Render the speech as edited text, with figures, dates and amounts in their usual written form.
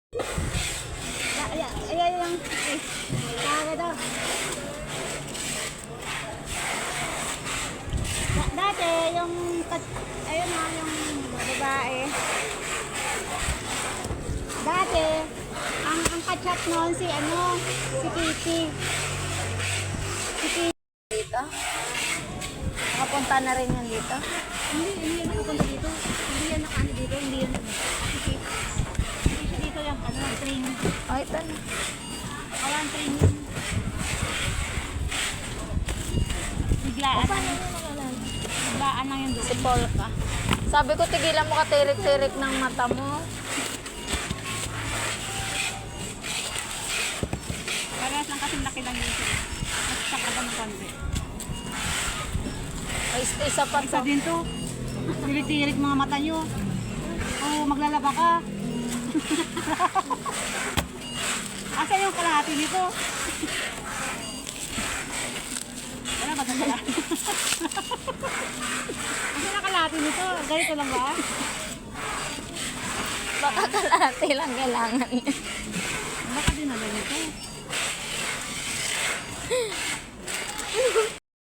Ayan yung... Kaya daw. Dati, yung... Ayun na, yung babae. Dati, ang kachat noon si Kitty. Si Kitty. Dito? Nakapunta na rin yan dito? Hindi yan nakapunta dito. Hindi yan nakano dito. Hindi yan si siya dito yung train. Oh, ito na. Awan train yun. Biglaan lang yung doon. Si Paul ka. Sabi ko, tigilan mo ka tirik-tirik ng mata mo. Parehas lang kasing laki lang yun. Mas saka ba ng konti. Ay, isa pa Isa to. din to. Tirik-tirik mga mata nyo. Oo, maglalaba ka. Asa yung kalahati nito? Wala ba sa Asa yung kalahati nito? Ganito lang ba? Baka kalahati lang kailangan niya.